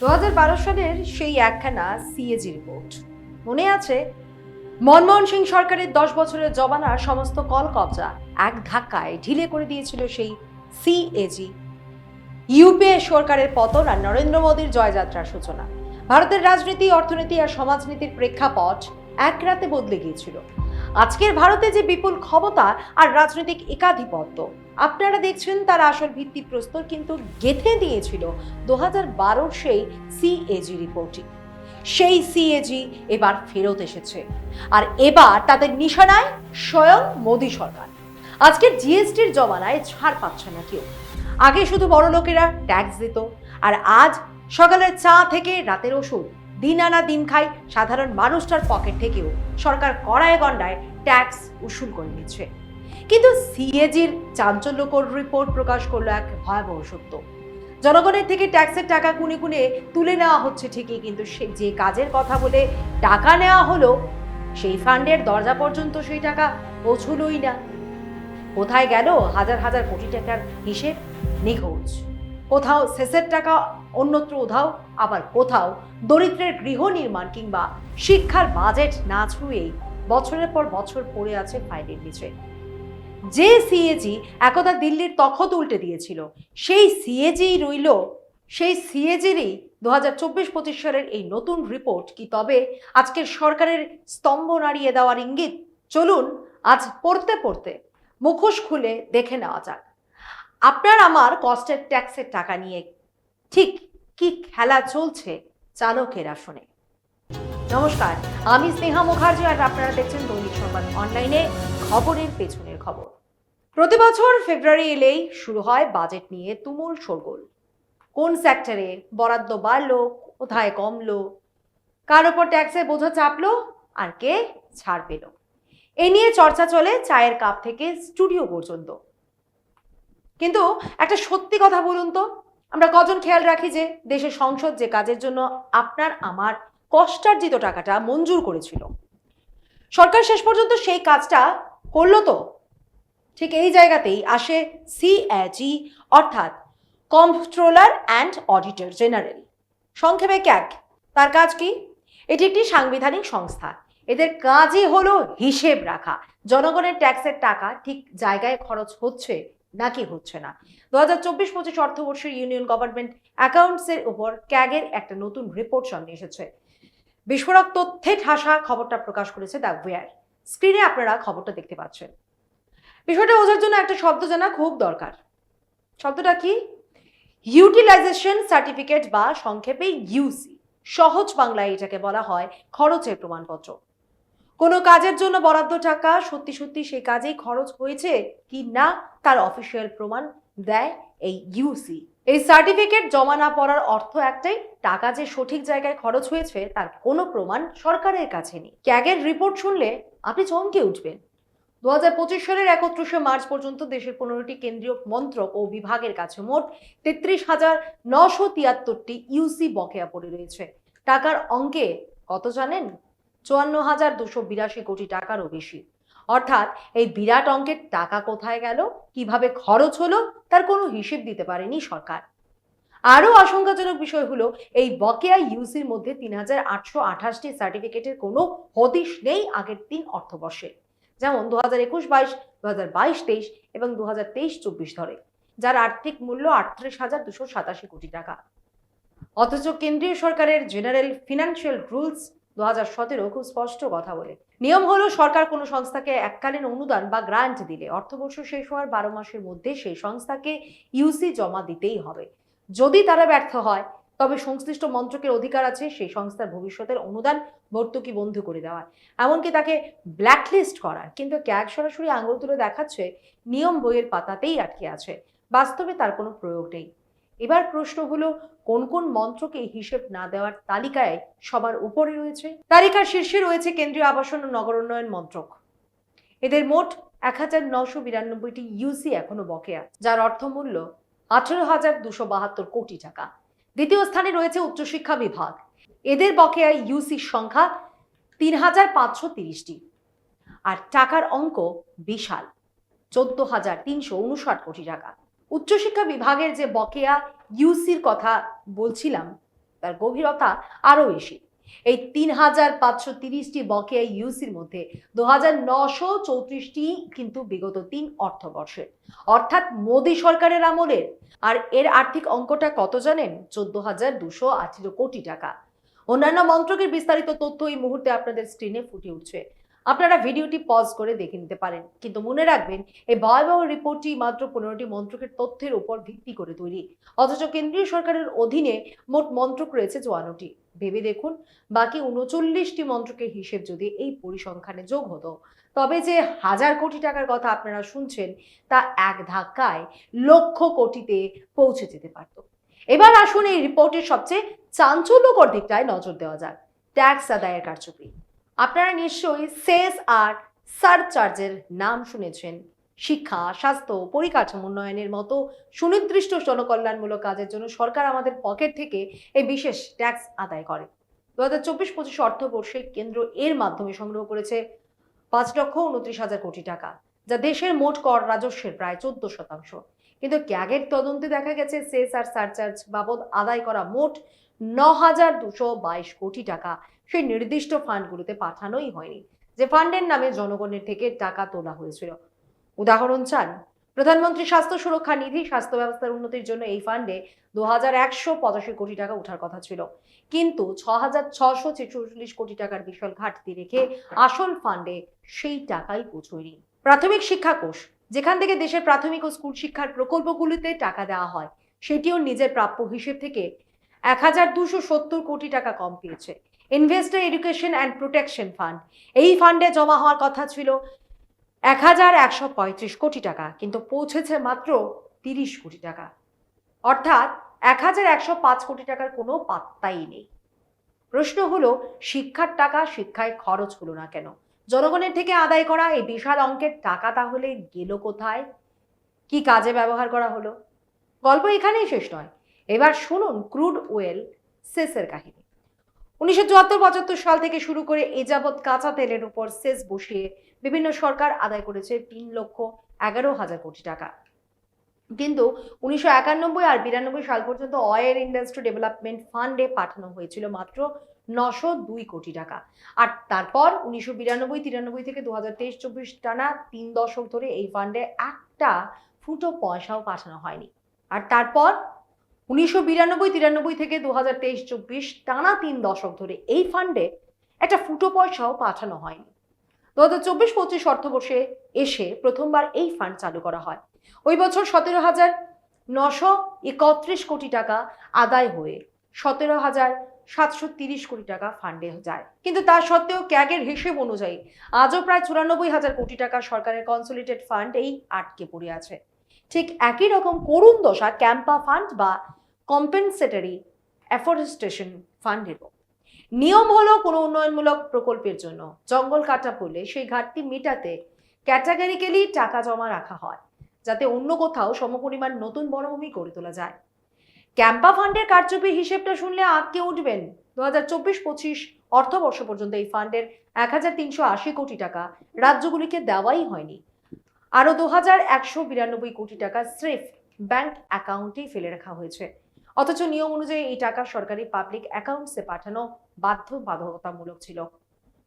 2012 সালের সেই একখানা সিএজি রিপোর্ট মনে আছে? মনমোহন সিং সরকারের 10 বছরের জমানার সমস্ত কল কবজা এক ধাক্কায় ঢিলে করে দিয়েছিল সেই সিএজি। ইউপিএ সরকারের পতন আর নরেন্দ্র মোদীর জয়যাত্রার সূচনা। ভারতের রাজনীতি, অর্থনীতি আর সমাজনীতির প্রেক্ষাপট এক রাতে বদলে গিয়েছিল। আজকের ভারতে যে বিপুল ক্ষমতা আর রাজনৈতিক একাধিপত্য আপনারা দেখছেন, তার আসল ভিত্তিপ্রস্তর কিন্তু গেঁথে দিয়েছিল 2012 সেই সিএজি রিপোর্টই। সেই সিএজি এবার ফেরত এসেছে, আর এবার তাদের নিশানায় স্বয়ং মোদী সরকার। আজকের জিএসটির জমানায় ছাড় পাচ্ছে না কেউ। আগে শুধু বড় লোকেরা ট্যাক্স দিত, আর আজ সকালের চা থেকে রাতের ওষুধ দিন আনা দিন খাই সাধারণ মানুষটার পকেট থেকেও সরকার কড়ায় গন্ডায় ট্যাক্স উসুল করে নিচ্ছে। কিন্তু সিএজির চাঞ্চল্যকর রিপোর্ট প্রকাশ করলো এক ভয়াবহ সত্য। জনগণের থেকে ট্যাক্সের টাকা কুনে কুনে তুলে নেওয়া হচ্ছে ঠিকই, কিন্তু সে যে কাজের কথা বলে টাকা নেওয়া হলো সেই ফান্ডের দরজা পর্যন্ত সেই টাকা পৌঁছলোই না। কোথায় গেল হাজার হাজার কোটি টাকার হিসেব? নিখোঁজ। কোথাও সেসের টাকা অন্যত্র উধাও, আবার কোথাও দরিদ্রের গৃহ নির্মাণ কিংবা শিক্ষার বাজেট না ছুঁয়েই বছরের পর বছর পড়ে আছে ফাইলের নিচে। যে সিএজি একদা দিল্লির তখত উল্টে দিয়েছিল, সেই সিএজি রইল, সেই সিএজিরই 2024-25 সালের এই নতুন রিপোর্ট কি তবে আজকের সরকারের স্তম্ভ নাড়িয়ে দেওয়ার ইঙ্গিত? চলুন আজ পড়তে পড়তে মুখোশ খুলে দেখে নেওয়া যাক আপনার আমার কষ্টের ট্যাক্সের টাকা নিয়ে ঠিক কি খেলা চলছে চালকের আসনে। নমস্কার, আমি স্নেহা মুখার্জি, আর আপনারা দেখছেন দৈনিক সংবাদ অনলাইনে, খবরের পেছনের খবর। প্রতি বছর ফেব্রুয়ারি এলেই শুরু হয় বাজেট নিয়ে তুমুল শোরগোল। কোন সেক্টরে বরাদ্দ বাড়লো, কোথায় কমলো, কার ওপর ট্যাক্সের বোঝা চাপলো, আর কে ছাড় পেল, এ নিয়ে চর্চা চলে চায়ের কাপ থেকে স্টুডিও পর্যন্ত। কিন্তু একটা সত্যি কথা বলুন তো, আমরা কজন খেয়াল রাখি যে দেশের সংসদ যে কাজের জন্য আপনার আমার কষ্টার্জিত টাকাটা মঞ্জুর করেছিল, সরকার শেষ পর্যন্ত সেই কাজটা করলো তো? ঠিক এই জায়গাতেই আসে সিএজি, অর্থাৎ কম্পট্রোলার অ্যান্ড অডিটর জেনারেল, সংক্ষেপে ক্যাগ। তার কাজ কি? এটি একটি সাংবিধানিক সংস্থা। এদের কাজই হলো হিসেব রাখা, জনগণের ট্যাক্সের টাকা ঠিক জায়গায় খরচ হচ্ছে নাকি হচ্ছে না। 2024-25 অর্থবর্ষের ইউনিয়ন গভর্নমেন্ট অ্যাকাউন্টসের উপর ক্যাগের একটা নতুন রিপোর্ট সামনে এসেছে। বিস্ফোরক তথ্যে ঠাসা খবরটা প্রকাশ করেছে দ্য ওয়্যার। স্ক্রিনে আপনারা খবরটা দেখতে পাচ্ছেন। বিষয়টা বোঝার জন্য একটা শব্দ জানা খুব দরকার। শব্দটা কি? ইউটিলাইজেশন সার্টিফিকেট, বা সংক্ষেপে ইউসি। সহজ বাংলায় এটাকে বলা হয় খরচের প্রমাণপত্র। কোনো কাজের জন্য বরাদ্দ টাকা সত্যি সত্যি সেই কাজেই খরচ হয়েছে কি না তার অফিসিয়াল প্রমাণ দেয় এই ইউসি। এই সার্টিফিকেট জমা না পড়ার অর্থ একটাই, টাকা যে সঠিক জায়গায় খরচ হয়েছে তার কোনো প্রমাণ সরকারের কাছে নেই। ক্যাগের রিপোর্ট শুনলে আপনি চমকে উঠবেন। 2025 সালের 31শে মার্চ পর্যন্ত দেশের 15টি কেন্দ্রীয় মন্ত্রক ও বিভাগের কাছে মোট 33,973টি ইউসি বকেয়া পড়ে রয়েছে। টাকার অঙ্কে কত জানেন? 54,282 কোটি টাকারও বেশি। অর্থাৎ এই বিরাট অঙ্কের টাকা কোথায় গেল, কিভাবে খরচ হলো, তার কোনো হিসেব দিতে পারেনি সরকার। আরও আশঙ্কাজনক বিষয় হলো, এই বকেয়া ইউসির মধ্যে 3,828টি সার্টিফিকেটের কোনো হদিশ নেই আগের 3 অর্থবর্ষে, যেমন 2021-22, 2022-23 এবং 2023-24 ধরে, যার আর্থিক মূল্য 38,287 কোটি টাকা। অথচ কেন্দ্রীয় সরকারের জেনারেল ফিনান্সিয়াল রুলস 2017 খুব স্পষ্ট কথা বলে। নিয়ম হলো, সরকার কোনো সংস্থাকে এককালীন অনুদান বা গ্রান্ট দিলে অর্থবর্ষ শেষ হওয়ার 12 মাসের মধ্যে সেই সংস্থাকে ইউসি জমা দিতেই হবে। যদি তারা ব্যর্থ হয়, তবে সংশ্লিষ্ট মন্ত্রকের অধিকার আছে সেই সংস্থার ভবিষ্যতের অনুদান ভর্তুকি বন্ধ করে দেওয়ার, এমনকি তাকে ব্ল্যাকলিস্ট করার। কিন্তু ক্যাগ সরাসরি আঙুল তুলে দেখাচ্ছে নিয়ম বইয়ের পাতাতেই আটকে আছে, বাস্তবে তার কোনো প্রয়োগ নেই। এবার প্রশ্ন হলো, কোন কোন মন্ত্রকে হিসেব না দেওয়ার তালিকায় সবার উপরে রয়েছে? তালিকার শীর্ষে রয়েছে কেন্দ্রীয় আবাসন ও নগর উন্নয়ন মন্ত্রক। এদের মোট 1,992টি ইউসি এখনো বকেয়া, যার অর্থমূল্য 18,272 কোটি টাকা। দ্বিতীয় স্থানে রয়েছে উচ্চশিক্ষা বিভাগ। এদের বকেয়া ইউসির সংখ্যা 3,530টি, আর টাকার অঙ্ক বিশাল, 14,359 কোটি টাকা। উচ্চশিক্ষা বিভাগের যে বকেয়া ইউসির কথা বলছিলাম, তার গভীরতা আরো বেশি। এই ৩,৫৩০টি বকেয়া ইউসির মধ্যে ২,৯34টি কিন্তু বিগত ৩ অর্থবর্ষের, অর্থাৎ মোদী সরকারের আমলের। আর এর আর্থিক অঙ্কটা কত জানেন? ১৪,২১৮ কোটি টাকা। অন্যান্য মন্ত্রকের বিস্তারিত তথ্য এই মুহূর্তে আপনাদের স্ক্রিনে ফুটে উঠছে, আপনারা ভিডিওটি পজ করে দেখে নিতে পারেন। কিন্তু মনে রাখবেন, এই ভয়াবহ রিপোর্টটি মাত্র 15টি মন্ত্রকের তথ্যের উপর ভিত্তি করে তৈরি, অথচ কেন্দ্রীয় সরকারের অধীনে মোট মন্ত্রক রয়েছে ৫৪টি। ভেবে দেখুন, বাকি ৩৯টি মন্ত্রকের হিসেব যদি এই পরিসংখ্যানে যোগ হতো, তবে যে হাজার কোটি টাকার কথা আপনারা শুনছেন তা এক ধাক্কায় লক্ষ কোটিতে পৌঁছে যেতে পারত। এবার আসুন এই রিপোর্টের সবচেয়ে চাঞ্চল্যকর দিকটায় নজর দেওয়া যাক, ট্যাক্স আদায়ের কারচুপি। আপনারা নিশ্চয়ই সেস আর সারচার্জের নাম শুনেছেন। শিক্ষা, স্বাস্থ্য, পরিকাঠামো উন্নয়নের মতো সুনির্দিষ্ট জনকল্যাণমূলক কাজের জন্য সরকার আমাদের পকেট থেকে এই বিশেষ ট্যাক্স আদায় করে। ২০২৪-২৫ অর্থবর্ষে কেন্দ্র এর মাধ্যমে সংগ্রহ করেছে ৫,২৯,০০০ কোটি টাকা, যা দেশের মোট কর রাজস্বের প্রায় ১৪%। কিন্তু ক্যাগের তদন্তে দেখা গেছে সেস আর সারচার্জ বাবদ আদায় করা মোট ৯,২২২ কোটি টাকা সেই নির্দিষ্ট ফান্ডগুলোতে পাঠানোই হয়নি, যে ফান্ডের নামে জনগণের থেকে টাকা তোলা হয়েছিল। উদাহরণ চান? প্রধানমন্ত্রী স্বাস্থ্য সুরক্ষা নিধি, স্বাস্থ্য ব্যবস্থার উন্নতির জন্য এই ফান্ডে ২,১৮৫ কোটি টাকা ওঠার কথা ছিল, কিন্তু ৬,৬৪৬ কোটি টাকার বিশাল ঘাটতি রেখে আসল ফান্ডে সেই টাকাই পৌঁছয়নি। প্রাথমিক শিক্ষা কোষ, যেখান থেকে দেশের প্রাথমিক ও স্কুল শিক্ষার প্রকল্পগুলিতে টাকা দেওয়া হয়, সেটিও নিজের প্রাপ্য হিসেব থেকে ১,২৭০ কোটি টাকা কম পেয়েছে। Investor education and protection fund, এই ফান্ডে জমা হওয়ার কথা ছিল ১,১৩৫ কোটি টাকা, কিন্তু পৌঁছেছে মাত্র ৩০ কোটি টাকা, অর্থাৎ ১,১০৫ কোটি টাকার কোনো পাত্তাই নেই। প্রশ্ন হলো, শিক্ষার টাকা শিক্ষায় খরচ হলো না কেন? জনগণের থেকে আদায় করা এই বিশাল অঙ্কের টাকা তাহলে গেল কোথায়? কি কাজে ব্যবহার করা হলো? গল্প এখানেই শেষ নয়। এবার শুনুন ক্রুড ওয়েল সেসের কাহিনী। ১৯৭৪-৭৫ সাল থেকে শুরু করে এ যাবৎ কাঁচা তেলের উপর সেস বসিয়ে বিভিন্ন সরকার আদায় করেছে ৩,১১,০০০ কোটি টাকা। কিন্তু ১৯৯১ আর ৯২ সাল পর্যন্ত অয়েল ইন্ডাস্ট্রি ডেভেলপমেন্ট ফান্ডে পাঠানো হয়েছিল মাত্র ৯০২ কোটি টাকা। আর তারপর ১৯৯২-৯৩ থেকে ২০২৩-২৪ টানা ৩ দশক ধরে এই ফান্ডে একটা ফুটো পয়সাও পাঠানো হয়নি। আর তারপর ১৯৯২-৯৩ থেকে ২০২৩-২৪ টানা ৩ দশক ধরে এই ফান্ডে একটা ফুটো পয়সাও পাঠানো হয়নি। ২০২৪-২৫ অর্থবর্ষে এসে প্রথমবার এই ফান্ড চালু করা হয়। ওই বছর ১৭,৯৩১ কোটি টাকা আদায় হয়ে ১৭,৭৩০ কোটি টাকা ফান্ডে যায়। কিন্তু তা সত্ত্বেও ক্যাগের হিসেব অনুযায়ী আজও প্রায় ৯৪,০০০ কোটি টাকা সরকারের কনসোলিডেটেড ফান্ড এই আটকে পড়ে আছে। ঠিক একই রকম করুণ দশা ক্যাম্পা ফান্ড বা কম্পেনসেটরি অ্যাফরেস্টেশন ফান্ডেরও। নিয়ম হলো, কোনো উন্নয়নমূলক প্রকল্পের জন্য জঙ্গল কাটা পড়লে সেই ঘাটতি মেটাতে ক্যাটাগরিক্যালি টাকা জমা রাখা হয়, যাতে অন্য কোথাও সমপরিমাণ নতুন বনভূমি গড়ে তোলা যায়। ক্যাম্পা ফান্ডের কারচুপির হিসেবটা শুনলে আঁতকে উঠবেন। ২০২৪-২৫ অর্থবর্ষ পর্যন্ত এই ফান্ডের ১,৩৮০ কোটি টাকা রাজ্যগুলিকে দেওয়াই হয়নি। আরো ২,১৯২ কোটি টাকা স্রেফ ব্যাংক অ্যাকাউন্টেই ফেলে রাখা হয়েছে, অথচ নিয়ম অনুযায়ী এই টাকা সরকারি পাবলিক অ্যাকাউন্টসে পাঠানো বাধ্যবাধকতামূলক ছিল।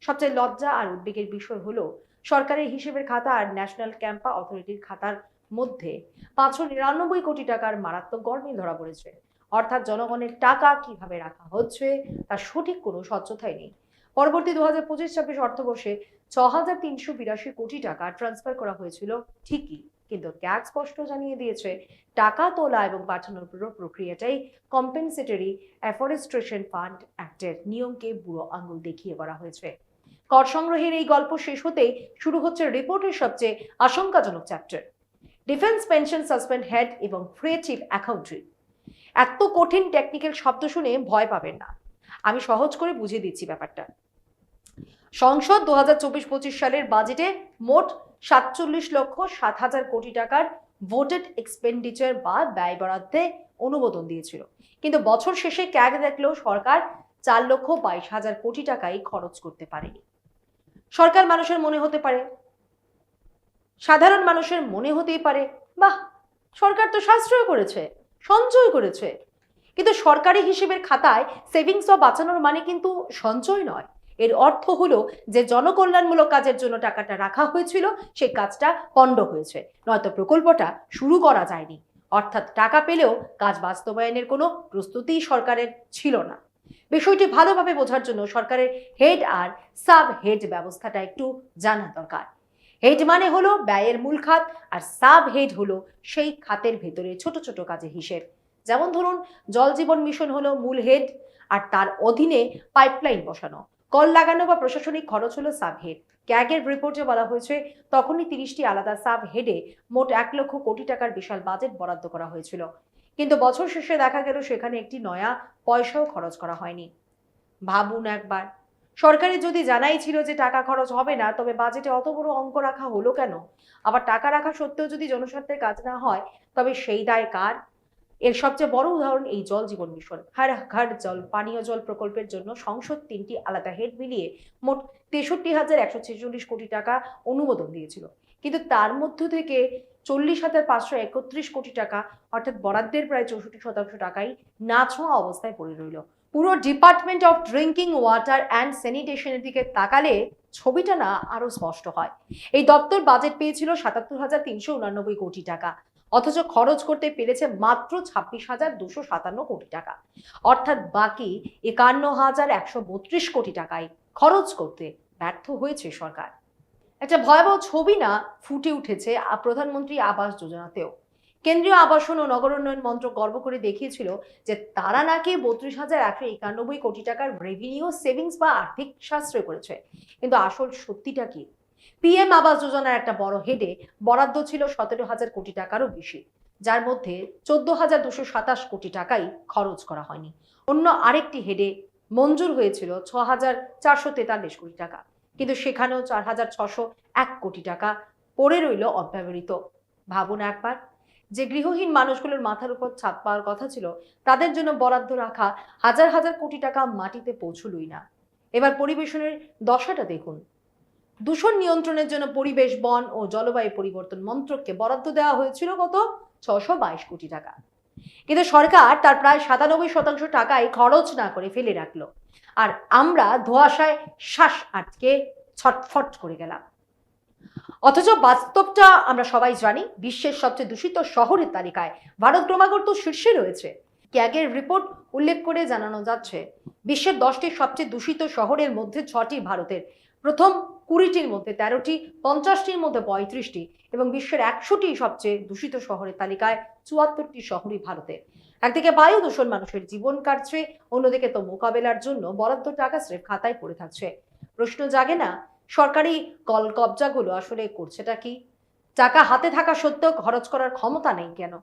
সবচেয়ে লজ্জা আর উদ্বেগের বিষয় হলো, সরকারের হিসেবের খাতা আর ন্যাশনাল ক্যাম্পা অথরিটির খাতার মধ্যে ৫৯৯ কোটি টাকার মারাত্মক গরমিল ধরা পড়েছে। অর্থাৎ জনগণের টাকা কিভাবে রাখা হচ্ছে তার সঠিক কোনো স্বচ্ছতাই নেই। পরবর্তী ২০২৫-২৬ অর্থবর্ষে ৬,৩৮২ কোটি টাকা ট্রান্সফার করা হয়েছিল ঠিকই, কিন্তু ক্যাগ স্পষ্ট জানিয়ে দিয়েছে টাকা তোলা এবং পাঠানোর পুরো প্রক্রিয়াটাই কম্পেনসেটরি অ্যাফরেস্টেশন ফান্ড অ্যাক্টের নিয়মকে বুড়ো আঙুল দেখিয়ে করা হয়েছে। কর সংগ্রহের এই গল্প শেষ হতেই শুরু হচ্ছে রিপোর্টের সবচেয়ে আশঙ্কাজনক chapter, defence pension suspend head এবং ক্রিয়েটিভ অ্যাকাউন্ট্রি। এত কঠিন টেকনিক্যাল শব্দ শুনে ভয় পাবেন না, আমি সহজ করে বুঝিয়ে দিচ্ছি ব্যাপারটা। সংসদ ২০২৪-২৫ সালের বাজেটে মোট ৪৭,০৭,০০০ কোটি টাকার ভোটেড এক্সপেন্ডিচার বা ব্যয় বরাদ্দে অনুমোদন দিয়েছিল, কিন্তু বছর শেষে ক্যাগ দেখলেও সরকার ৪,২২,০০০ কোটি টাকাই খরচ করতে পারেনি। সরকার মানুষের মনে হতে পারে, সাধারণ মানুষের মনে হতেই পারে, বাহ, সরকার তো সাশ্রয় করেছে, সঞ্চয় করেছে। কিন্তু সরকারি হিসেবের খাতায় সেভিংস বা বাঁচানোর মানে কিন্তু সঞ্চয় নয়। এর অর্থ হলো যে জনকল্যাণমূলক কাজের জন্য টাকাটা রাখা হয়েছিল সেই কাজটা পণ্ড হয়েছে, নয়তো প্রকল্পটা শুরু করা যায়নি। অর্থাৎ টাকা পেলেও কাজ বাস্তবায়নের কোনো প্রস্তুতিই সরকারের ছিল না। বিষয়টি ভালোভাবে বোঝার জন্য সরকারের হেড আর সাব হেড ব্যবস্থাটা একটু জানা দরকার। হেড মানে হলো ব্যয়ের মূল খাত, আর সাব হেড হলো সেই খাতের ভেতরে ছোট ছোট কাজের হিসেব। যেমন ধরুন, জল জীবন মিশন হলো মূল হেড, আর তার অধীনে পাইপলাইন বসানো, কল লাগানো বা প্রশাসনিক খরচ হলো সাব হেড। ক্যাগের রিপোর্টে বলা হয়েছে তখনই 30টি আলাদা সাব হেডে মোট 1 লক্ষ কোটি টাকার বিশাল বাজেট বরাদ্দ করা হয়েছিল। কিন্তু বছর শেষে দেখা গেল সেখানে একটি নয়া পয়সাও খরচ করা হয়নি। ভাবুন একবার, সরকারি যদি জানাই ছিল যে টাকা খরচ হবে না, তবে বাজেটে অত বড় অঙ্ক রাখা হলো কেন? আবার টাকা রাখা সত্ত্বেও যদি জনস্বার্থের কাজ না হয়, তবে সেই দায় কার? এর সবচেয়ে বড় উদাহরণ এই জল জীবন মিশন। হর ঘর জল পানীয় জল প্রকল্পের জন্য সংসদ 3টি আলাদা হেড মিলিয়ে মোট 63,146 কোটি টাকা অনুমোদন দিয়েছিল। কিন্তু তার মধ্য থেকে 40,531 কোটি টাকা, অর্থাৎ বরাদ্দের প্রায় 64% টাকাই না ছোঁয়া অবস্থায় পড়ে রইল। পুরো department of drinking water and স্যানিটেশনের দিকে তাকালে ছবিটা না আরো স্পষ্ট হয়। এই দপ্তর বাজেট পেয়েছিল 77,389 কোটি টাকা, অথচ খরচ করতে পেরেছে মাত্র 26,257 কোটি টাকা। অর্থাৎ বাকি 51,132 কোটি টাকাই খরচ করতে ব্যর্থ হয়েছে সরকার। একটা ভয়াবহ ছবি না ফুটে উঠেছে প্রধানমন্ত্রী আবাস যোজনাতেও। কেন্দ্রীয় আবাসন ও নগর উন্নয়ন মন্ত্রক গর্ব করে দেখিয়েছিল যে তারা নাকি 32,191 কোটি টাকার রেভিনিউ সেভিংস বা আর্থিক সাশ্রয় করেছে। কিন্তু আসল সত্যিটা কি? পিএম আবাস যোজনার একটা বড় হেডে বরাদ্দ ছিল 17,000 কোটি টাকারও বেশি, যার মধ্যে 14,227 কোটি টাকাই খরচ করা হয়নি। অন্য আরেকটি হেডে মঞ্জুর হয়েছিল 6,443 কোটি টাকা, কিন্তু সেখানেও 4,601 কোটি টাকা পড়ে রইল অব্যবহৃত। ভাবুন একবার, যে গৃহহীন মানুষগুলোর মাথার উপর ছাদ পাওয়ার কথা ছিল, তাদের জন্য বরাদ্দ রাখা হাজার হাজার কোটি টাকা মাটিতে পৌঁছলই না। এবার পরিবেশনের দশাটা দেখুন। দূষণ নিয়ন্ত্রণের জন্য পরিবেশ, বন ও জলবায়ু পরিবর্তন মন্ত্রককে বরাদ্দ দেওয়া হয়েছিল কত? 622 কোটি টাকা। কিন্তু সরকার তার প্রায় 97% টাকাই খরচ না করে ফেলে রাখলো, আর আমরা ধোঁয়াশায় শ্বাস আটকে ছটফট করে গেলাম। অথচ বাস্তবটা আমরা সবাই জানি, বিশ্বের সবচেয়ে দূষিত শহরের তালিকায় ভারত ক্রমাগত শীর্ষে রয়েছে। ক্যাগের রিপোর্ট উল্লেখ করে জানানো যাচ্ছে, বিশ্বের 10টি সবচেয়ে দূষিত শহরের মধ্যে 6টি ভারতের, প্রথম 20টির মধ্যে 13টি, 50টির মধ্যে 35টি, এবং বিশ্বের 100টি সবচেয়ে দূষিত শহরের তালিকায় 74টি শহরই ভারতের। একদিকে বায়ু দূষণ মানুষের জীবন কাটছে, অন্যদিকে তো মোকাবেলার জন্য বরাদ্দ টাকা স্রেফ খাতায় পড়ে থাকছে। প্রশ্ন জাগে না, সরকারি কল কবজাগুলো আসলে করছেটা কি? টাকা হাতে থাকা সত্ত্বেও খরচ করার ক্ষমতা নেই কেন?